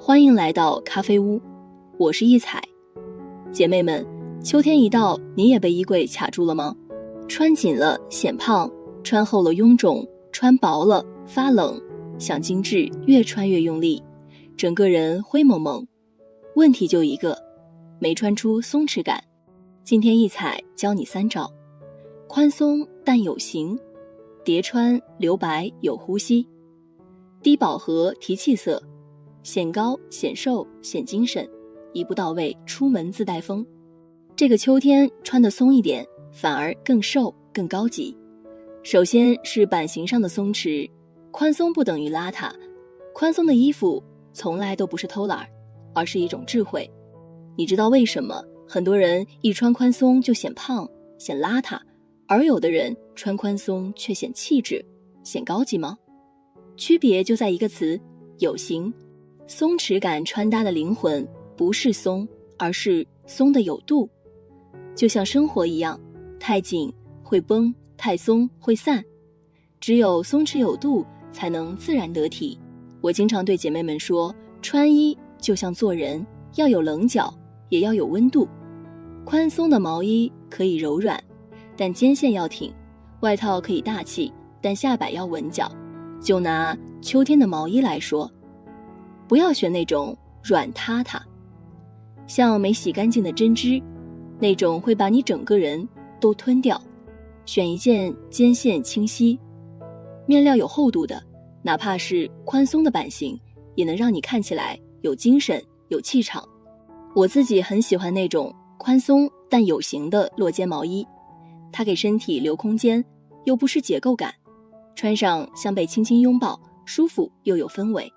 欢迎来到咖啡屋，我是一彩。姐妹们，秋天一到，你也被衣柜卡住了吗？穿紧了显胖，穿厚了臃肿，穿薄了发冷，想精致越穿越用力，整个人灰蒙蒙。问题就一个，没穿出松弛感。今天一彩教你3招：宽松但有型，叠穿留白有呼吸，低饱和提气色，显高显瘦显精神，一步到位，出门自带风。这个秋天穿得松一点，反而更瘦更高级。首先是版型上的松弛，宽松不等于邋遢，宽松的衣服从来都不是偷懒，而是一种智慧。你知道为什么很多人一穿宽松就显胖显邋遢，而有的人穿宽松却显气质显高级吗？区别就在一个词，有型。松弛感穿搭的灵魂不是松，而是松的有度。就像生活一样，太紧会崩，太松会散，只有松弛有度才能自然得体。我经常对姐妹们说，穿衣就像做人，要有棱角也要有温度。宽松的毛衣可以柔软，但肩线要挺，外套可以大气，但下摆要稳脚。就拿秋天的毛衣来说，不要选那种软塌塌，像没洗干净的针织，那种会把你整个人都吞掉。选一件肩线清晰，面料有厚度的，哪怕是宽松的版型，也能让你看起来有精神有气场。我自己很喜欢那种宽松但有型的落肩毛衣，它给身体留空间，又不失结构感，穿上像被轻轻拥抱，舒服又有氛围。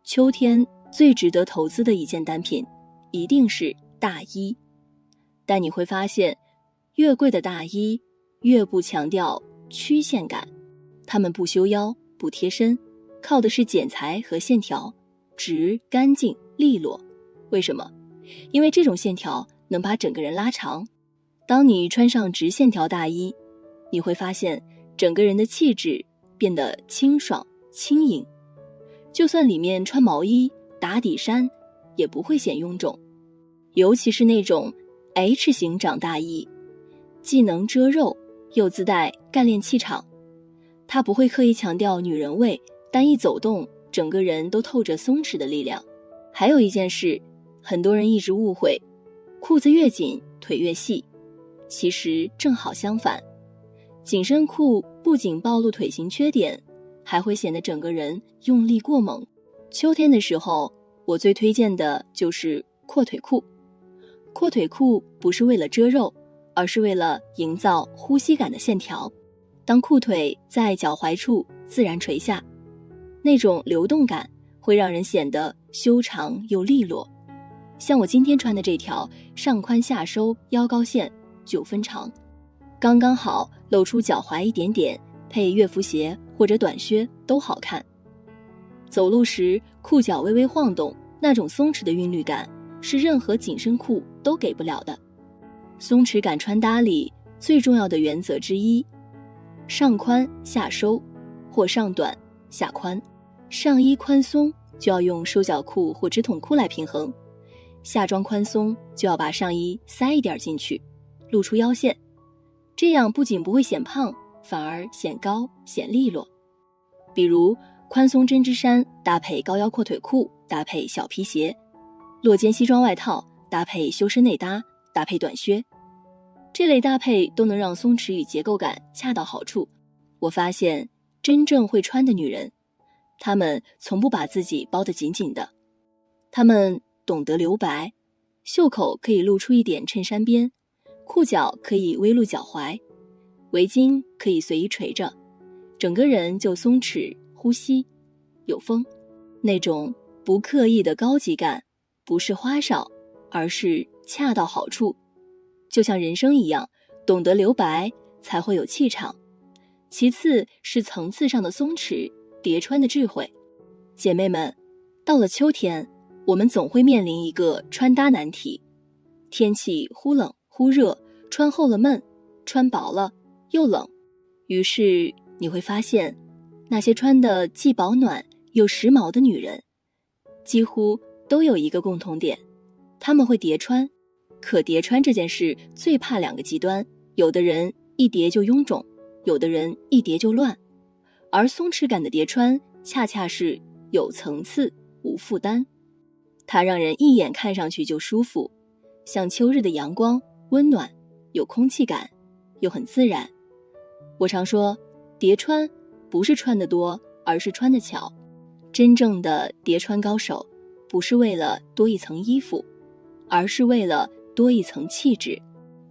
秋天最值得投资的一件单品一定是大衣，但你会发现，越贵的大衣越不强调曲线感，它们不修腰不贴身，靠的是剪裁和线条，直干净利落。为什么？因为这种线条能把整个人拉长。当你穿上直线条大衣，你会发现整个人的气质变得清爽轻盈，就算里面穿毛衣打底衫也不会显臃肿。尤其是那种 H 型长大衣，既能遮肉又自带干练气场，它不会刻意强调女人味，但一走动整个人都透着松弛的力量。还有一件事，很多人一直误会，裤子越紧腿越细，其实正好相反，紧身裤不仅暴露腿型缺点，还会显得整个人用力过猛。秋天的时候，我最推荐的就是阔腿裤。阔腿裤不是为了遮肉，而是为了营造呼吸感的线条。当裤腿在脚踝处自然垂下，那种流动感会让人显得修长又利落。像我今天穿的这条上宽下收腰高线9分长，刚刚好露出脚踝一点点，配乐服鞋或者短靴都好看。走路时裤脚微微晃动，那种松弛的韵律感是任何紧身裤都给不了的。松弛感穿搭里最重要的原则之一，上宽下收或上短下宽。上衣宽松就要用收脚裤或直筒裤来平衡，下装宽松就要把上衣塞一点进去，露出腰线，这样不仅不会显胖，反而显高显利落。比如宽松针织衫搭配高腰阔腿裤搭配小皮鞋，落肩西装外套搭配修身内搭搭配短靴，这类搭配都能让松弛与结构感恰到好处。我发现真正会穿的女人，她们从不把自己包得紧紧的，她们懂得留白，袖口可以露出一点衬衫边，裤脚可以微露脚踝，围巾可以随意垂着，整个人就松弛呼吸有风。那种不刻意的高级感不是花哨，而是恰到好处。就像人生一样，懂得留白才会有气场。其次是层次上的松弛，叠穿的智慧。姐妹们，到了秋天，我们总会面临一个穿搭难题，天气忽冷忽热，穿厚了闷，穿薄了又冷。于是你会发现，那些穿得既保暖又时髦的女人，几乎都有一个共同点，它们会叠穿。可叠穿这件事最怕两个极端，有的人一叠就臃肿，有的人一叠就乱。而松弛感的叠穿恰恰是有层次无负担，它让人一眼看上去就舒服，像秋日的阳光，温暖，有空气感，又很自然。我常说，叠穿不是穿得多，而是穿得巧。真正的叠穿高手，不是为了多一层衣服，而是为了多一层气质。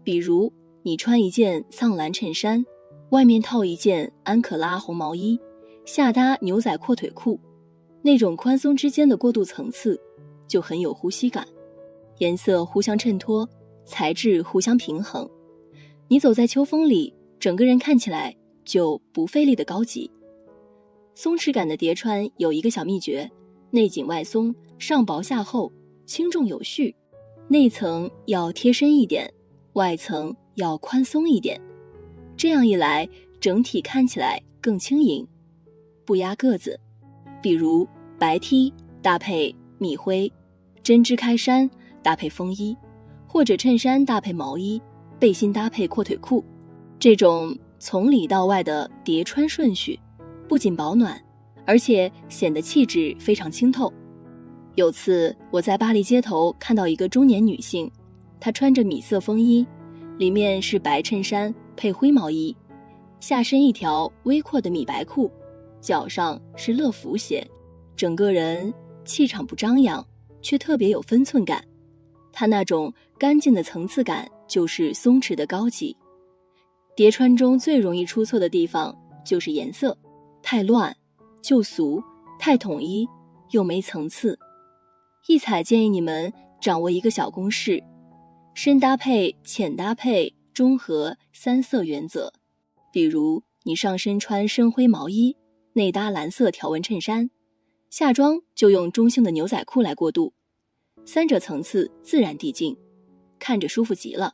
比如你穿一件藏蓝衬衫，外面套一件安可拉红毛衣，下搭牛仔阔腿裤，那种宽松之间的过渡层次就很有呼吸感，颜色互相衬托，材质互相平衡，你走在秋风里，整个人看起来就不费力的高级。松弛感的叠穿有一个小秘诀，内紧外松，上薄下厚，轻重有序，内层要贴身一点，外层要宽松一点，这样一来整体看起来更轻盈，不压个子。比如白 T 搭配米灰，针织开衫搭配风衣，或者衬衫搭配毛衣，背心搭配阔腿裤，这种从里到外的叠穿顺序不仅保暖，而且显得气质非常清透。有次我在巴黎街头看到一个中年女性，她穿着米色风衣，里面是白衬衫配灰毛衣，下身一条微阔的米白裤，脚上是乐福鞋，整个人气场不张扬，却特别有分寸感。她那种干净的层次感就是松弛的高级。叠穿中最容易出错的地方就是颜色，太乱就俗，太统一又没层次。一彩建议你们掌握一个小公式，深搭配、浅搭配、中和三色原则。比如你上身穿深灰毛衣，内搭蓝色条纹衬衫，下装就用中性的牛仔裤来过渡，三者层次自然递进，看着舒服极了。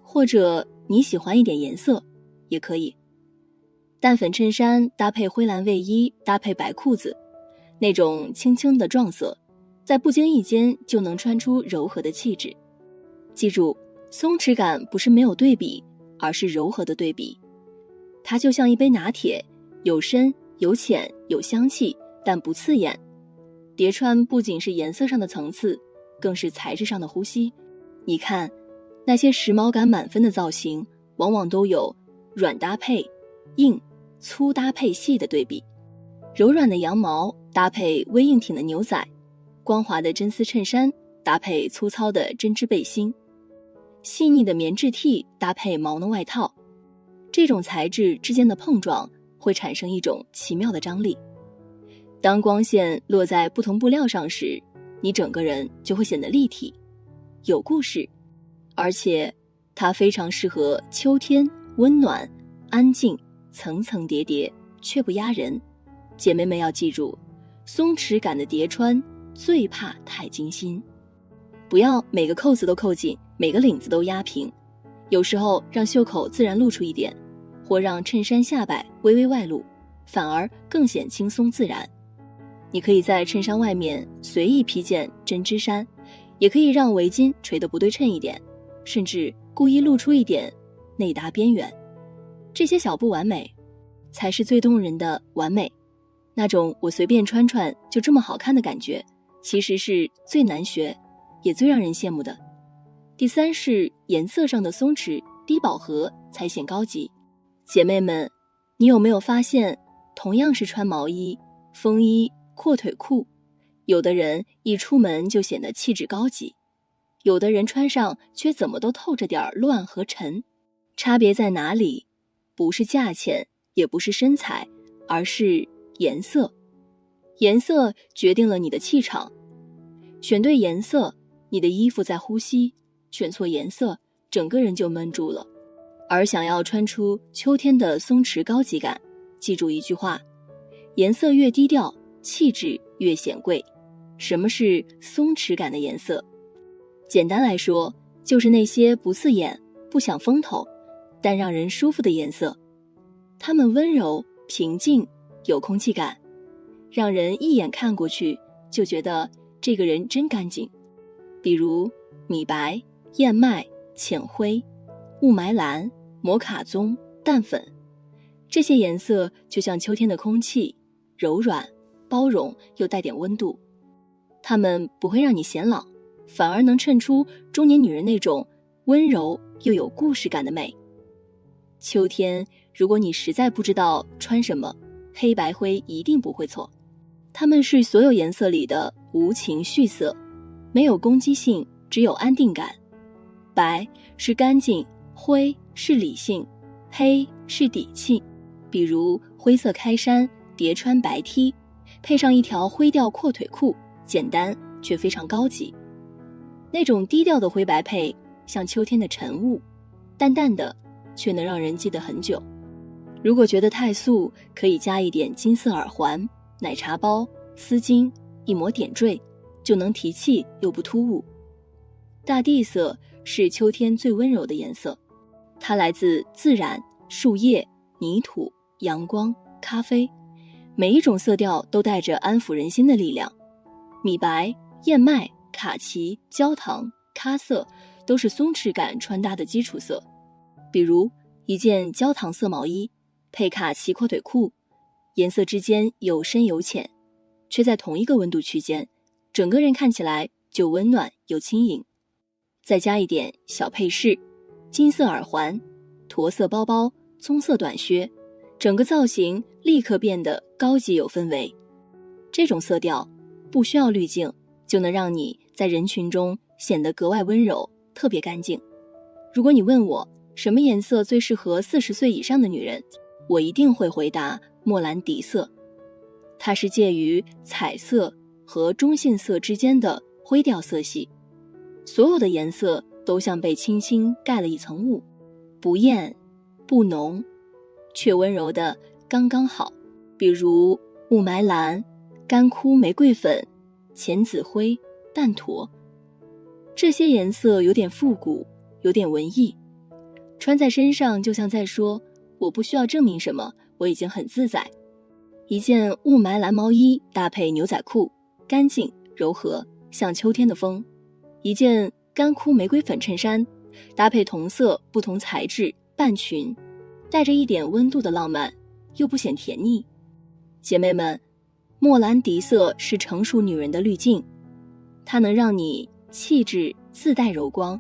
或者你喜欢一点颜色也可以，淡粉衬衫搭配灰蓝卫衣搭配白裤子，那种轻轻的撞色，在不经意间就能穿出柔和的气质。记住，松弛感不是没有对比，而是柔和的对比。它就像一杯拿铁，有深有浅有香气，但不刺眼。叠穿不仅是颜色上的层次，更是材质上的呼吸。你看那些时髦感满分的造型，往往都有软搭配硬，粗搭配细的对比。柔软的羊毛搭配微硬挺的牛仔，光滑的真丝衬衫搭配粗糙的针织背心，细腻的棉质 T 搭配毛绒外套。这种材质之间的碰撞会产生一种奇妙的张力。当光线落在不同布料上时，你整个人就会显得立体，有故事，而且它非常适合秋天，温暖安静，层层叠叠却不压人。姐妹们要记住，松弛感的叠穿最怕太精心，不要每个扣子都扣紧，每个领子都压平，有时候让袖口自然露出一点，或让衬衫下摆微微外露，反而更显轻松自然。你可以在衬衫外面随意披件针织衫，也可以让围巾垂得不对称一点，甚至故意露出一点内搭边缘。这些小不完美才是最动人的完美，那种我随便穿穿就这么好看的感觉，其实是最难学也最让人羡慕的。第三是颜色上的松弛低饱和才显高级。姐妹们，你有没有发现，同样是穿毛衣、风衣、阔腿裤，有的人一出门就显得气质高级，有的人穿上却怎么都透着点乱和沉。差别在哪里？不是价钱，也不是身材，而是颜色。颜色决定了你的气场，选对颜色，你的衣服在呼吸；选错颜色，整个人就闷住了。而想要穿出秋天的松弛高级感，记住一句话：颜色越低调，气质越显贵。什么是松弛感的颜色？简单来说，就是那些不刺眼、不想风头，但让人舒服的颜色。它们温柔、平静，有空气感，让人一眼看过去就觉得这个人真干净。比如米白、燕麦、浅灰、雾霾蓝、摩卡棕、淡粉，这些颜色就像秋天的空气，柔软、包容又带点温度。它们不会让你显老，反而能衬出中年女人那种温柔又有故事感的美。秋天，如果你实在不知道穿什么，黑白灰一定不会错。它们是所有颜色里的无情绪色，没有攻击性，只有安定感。白是干净，灰是理性，黑是底气。比如灰色开衫叠穿白 T， 配上一条灰调阔腿裤，简单却非常高级。那种低调的灰白配，像秋天的晨雾，淡淡的，却能让人记得很久。如果觉得太素，可以加一点金丝耳环、奶茶包、丝巾，一抹点缀，就能提气又不突兀。大地色是秋天最温柔的颜色，它来自自然、树叶、泥土、阳光、咖啡，每一种色调都带着安抚人心的力量。米白、燕麦、卡其、焦糖、咖色都是松弛感穿搭的基础色。比如一件焦糖色毛衣配卡其阔腿裤，颜色之间有深有浅，却在同一个温度区间，整个人看起来就温暖又轻盈。再加一点小配饰，金色耳环、驼色包包、棕色短靴，整个造型立刻变得高级有氛围。这种色调不需要滤镜，就能让你在人群中显得格外温柔，特别干净。如果你问我什么颜色最适合40岁以上的女人，我一定会回答莫兰迪色。它是介于彩色和中性色之间的灰调色系，所有的颜色都像被轻轻盖了一层雾，不艳不浓，却温柔的刚刚好。比如雾霾蓝、干枯玫瑰粉、浅紫灰、淡驼，这些颜色有点复古，有点文艺，穿在身上就像在说，我不需要证明什么，我已经很自在。一件雾霾蓝毛衣搭配牛仔裤，干净柔和，像秋天的风。一件干枯玫瑰粉衬衫搭配同色不同材质半裙，带着一点温度的浪漫，又不显甜腻。姐妹们，莫兰迪色是成熟女人的滤镜，它能让你气质自带柔光。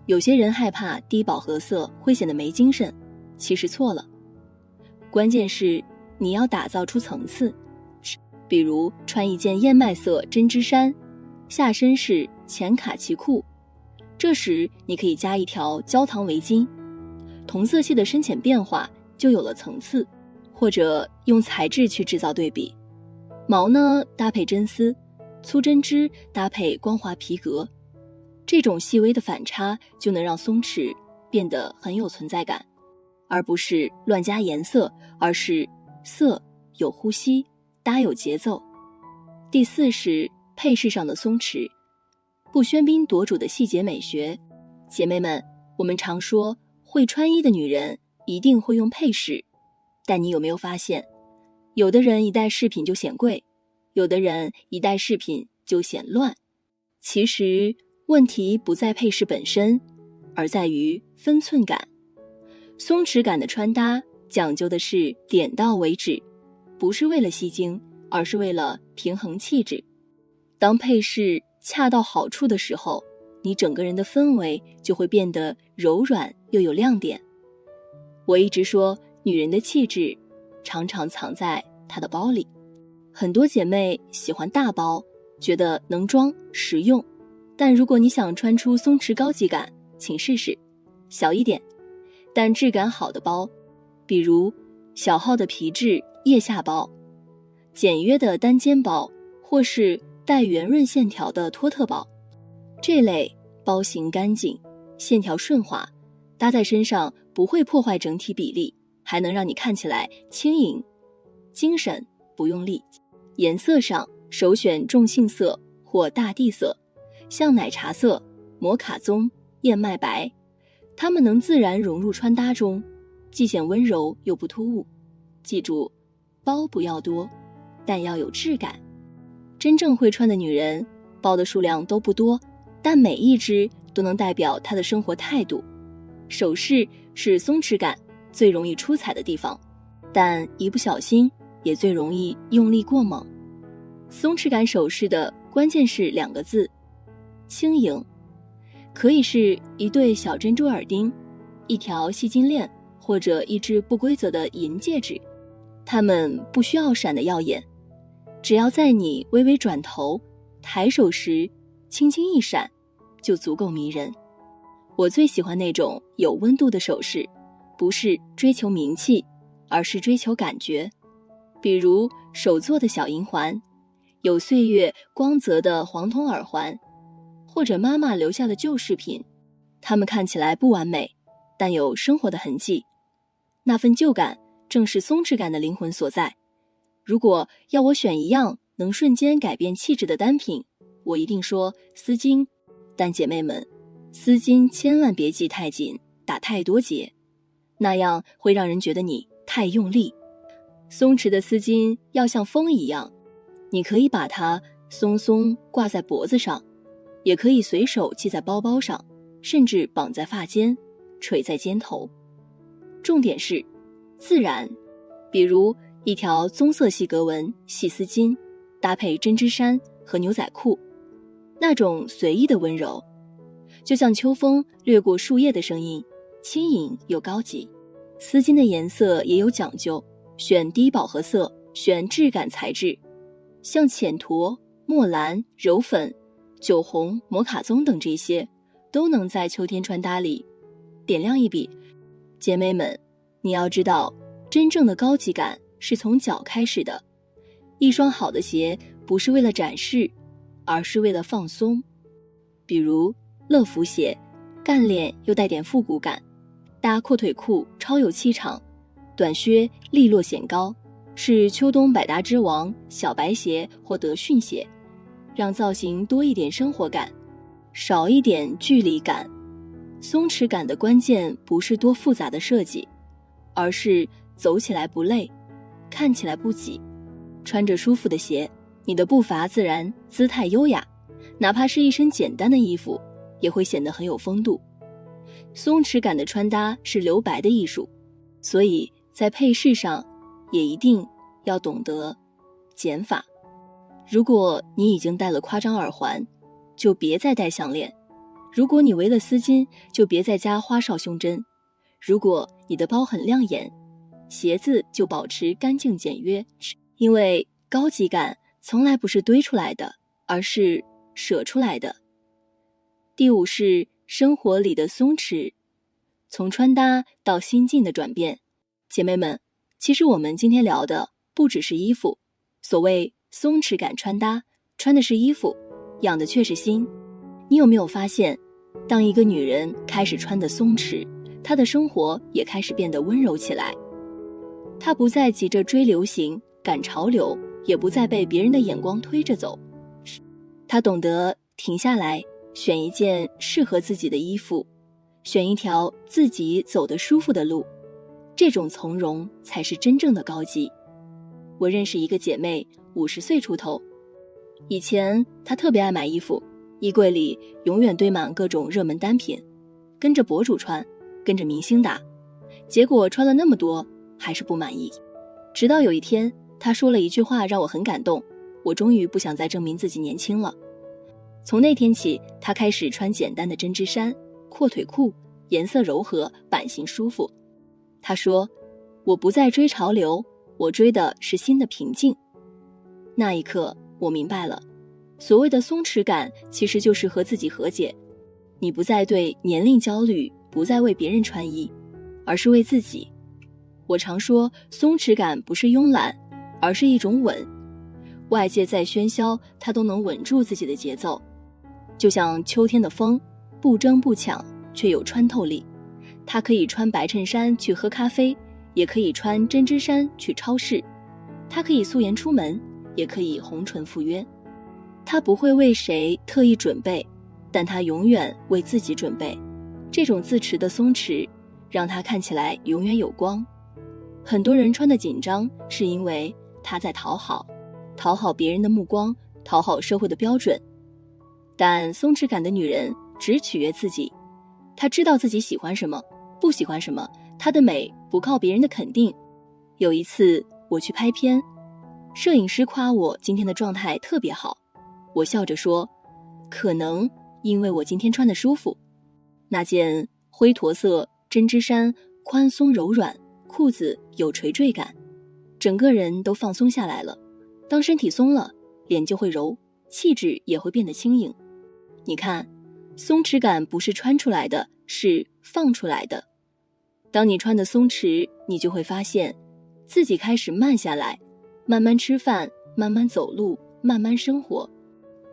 有些人害怕低饱和色会显得没精神，其实错了。关键是你要打造出层次，比如穿一件燕麦色针织衫，下身是浅卡其裤，这时你可以加一条焦糖围巾，同色系的深浅变化就有了层次。或者用材质去制造对比，毛呢搭配真丝，粗针织搭配光滑皮革，这种细微的反差就能让松弛变得很有存在感，而不是乱加颜色，而是色有呼吸，搭有节奏。第4是配饰上的松弛，不喧宾夺主的细节美学。姐妹们，我们常说会穿衣的女人一定会用配饰，但你有没有发现，有的人一戴饰品就显贵，有的人一戴饰品就显乱。其实问题不在配饰本身，而在于分寸感。松弛感的穿搭讲究的是点到为止，不是为了吸睛，而是为了平衡气质。当配饰恰到好处的时候，你整个人的氛围就会变得柔软又有亮点。我一直说，女人的气质常常藏在她的包里。很多姐妹喜欢大包，觉得能装实用，但如果你想穿出松弛高级感，请试试小一点但质感好的包，比如小号的皮质腋下包，简约的单肩包，或是带圆润线条的托特包。这类包型干净，线条顺滑，搭在身上不会破坏整体比例，还能让你看起来轻盈精神，不用力。颜色上首选重性色或大地色，像奶茶色、摩卡棕、燕麦白，它们能自然融入穿搭中，既显温柔又不突兀。记住，包不要多，但要有质感。真正会穿的女人包的数量都不多，但每一只都能代表他的生活态度。首饰是松弛感最容易出彩的地方，但一不小心也最容易用力过猛。松弛感首饰的关键是2个字：轻盈。可以是一对小珍珠耳钉，一条细金链，或者一只不规则的银戒指。它们不需要闪得耀眼，只要在你微微转头抬手时轻轻一闪，就足够迷人。我最喜欢那种有温度的首饰，不是追求名气，而是追求感觉。比如手做的小银环，有岁月光泽的黄铜耳环，或者妈妈留下的旧饰品，它们看起来不完美，但有生活的痕迹。那份旧感正是松弛感的灵魂所在。如果要我选一样能瞬间改变气质的单品，我一定说丝巾。但姐妹们，丝巾千万别系太紧，打太多结，那样会让人觉得你太用力。松弛的丝巾要像风一样，你可以把它松松挂在脖子上，也可以随手系在包包上，甚至绑在发间，垂在肩头。重点是自然，比如一条棕色细格纹细丝巾，搭配针织衫和牛仔裤，那种随意的温柔，就像秋风掠过树叶的声音，轻盈又高级。丝巾的颜色也有讲究，选低饱和色，选质感材质，像浅驼、墨蓝、柔粉、酒红、摩卡棕等这些，都能在秋天穿搭里点亮一笔。姐妹们，你要知道，真正的高级感是从脚开始的。一双好的鞋不是为了展示，而是为了放松。比如乐福鞋，干练又带点复古感，搭阔腿裤超有气场，短靴利落显高，是秋冬百搭之王小白鞋或德训鞋，让造型多一点生活感，少一点距离感。松弛感的关键不是多复杂的设计，而是走起来不累，看起来不挤。穿着舒服的鞋，你的步伐自然，姿态优雅，哪怕是一身简单的衣服，也会显得很有风度。松弛感的穿搭是留白的艺术，所以在配饰上也一定要懂得减法。如果你已经戴了夸张耳环，就别再戴项链；如果你围了丝巾，就别再加花哨胸针；如果你的包很亮眼，鞋子就保持干净简约。因为高级感从来不是堆出来的，而是舍出来的。第5是生活里的松弛，从穿搭到心境的转变。姐妹们，其实我们今天聊的不只是衣服，所谓松弛感穿搭，穿的是衣服，养的却是心。你有没有发现，当一个女人开始穿得松弛，她的生活也开始变得温柔起来。她不再急着追流行赶潮流，也不再被别人的眼光推着走。她懂得停下来，选一件适合自己的衣服，选一条自己走得舒服的路，这种从容才是真正的高级。我认识一个姐妹，50岁出头，以前她特别爱买衣服，衣柜里永远堆满各种热门单品，跟着博主穿，跟着明星打，结果穿了那么多还是不满意。直到有一天，她说了一句话让我很感动，我终于不想再证明自己年轻了。从那天起，她开始穿简单的针织衫、阔腿裤，颜色柔和，版型舒服。她说，我不再追潮流，我追的是心的平静。那一刻我明白了，所谓的松弛感其实就是和自己和解。你不再对年龄焦虑，不再为别人穿衣，而是为自己。我常说，松弛感不是慵懒，而是一种稳。外界再喧嚣，它都能稳住自己的节奏。就像秋天的风，不争不抢，却有穿透力。它可以穿白衬衫去喝咖啡，也可以穿针织衫去超市。它可以素颜出门，也可以红唇赴约。它不会为谁特意准备，但它永远为自己准备。这种自持的松弛，让它看起来永远有光。很多人穿的紧张，是因为他在讨好别人的目光，讨好社会的标准。但松弛感的女人只取悦自己，她知道自己喜欢什么，不喜欢什么，她的美不靠别人的肯定。有一次我去拍片，摄影师夸我今天的状态特别好，我笑着说，可能因为我今天穿的舒服。那件灰驼色针织衫宽松柔软，裤子有垂坠感，整个人都放松下来了。当身体松了，脸就会柔，气质也会变得轻盈。你看，松弛感不是穿出来的，是放出来的。当你穿得松弛，你就会发现自己开始慢下来，慢慢吃饭，慢慢走路，慢慢生活。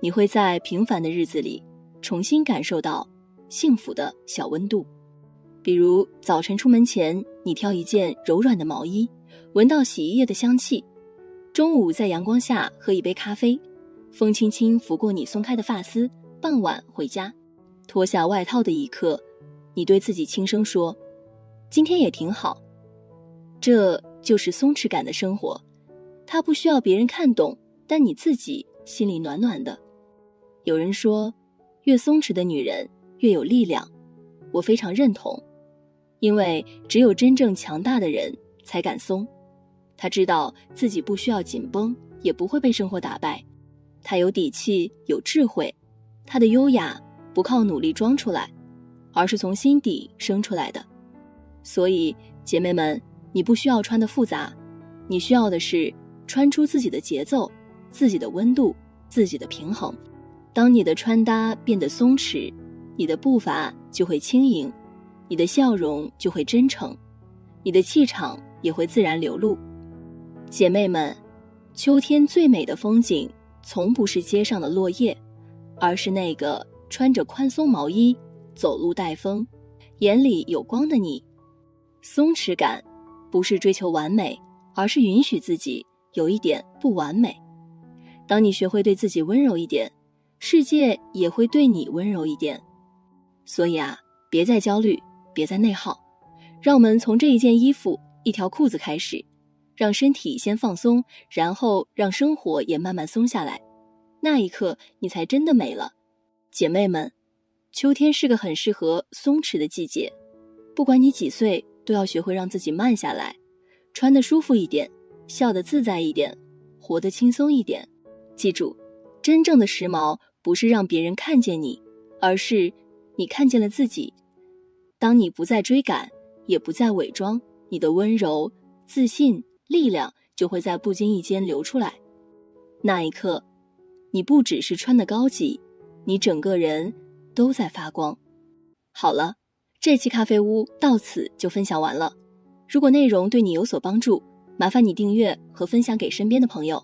你会在平凡的日子里重新感受到幸福的小温度。比如早晨出门前，你挑一件柔软的毛衣，闻到洗衣液的香气；中午在阳光下喝一杯咖啡，风轻轻拂过你松开的发丝；傍晚回家，脱下外套的一刻，你对自己轻声说，今天也挺好。这就是松弛感的生活，它不需要别人看懂，但你自己心里暖暖的。有人说，越松弛的女人越有力量，我非常认同，因为只有真正强大的人才敢松。她知道自己不需要紧绷，也不会被生活打败。她有底气，有智慧，她的优雅不靠努力装出来，而是从心底生出来的。所以姐妹们，你不需要穿得复杂，你需要的是穿出自己的节奏，自己的温度，自己的平衡。当你的穿搭变得松弛，你的步伐就会轻盈，你的笑容就会真诚，你的气场也会自然流露。姐妹们，秋天最美的风景从不是街上的落叶，而是那个穿着宽松毛衣，走路带风，眼里有光的你。松弛感不是追求完美，而是允许自己有一点不完美。当你学会对自己温柔一点，世界也会对你温柔一点。所以啊，别再焦虑，别再内耗，让我们从这一件衣服，一条裤子开始，让身体先放松，然后让生活也慢慢松下来。那一刻，你才真的美了。姐妹们，秋天是个很适合松弛的季节，不管你几岁，都要学会让自己慢下来，穿得舒服一点，笑得自在一点，活得轻松一点。记住，真正的时髦不是让别人看见你，而是你看见了自己。当你不再追赶，也不再伪装，你的温柔、自信、力量就会在不经意间流出来。那一刻，你不只是穿得高级，你整个人都在发光。好了，这期咖啡屋到此就分享完了。如果内容对你有所帮助，麻烦你订阅和分享给身边的朋友。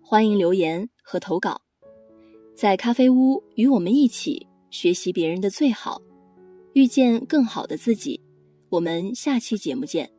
欢迎留言和投稿，在咖啡屋与我们一起学习别人的最好，遇见更好的自己。我们下期节目见。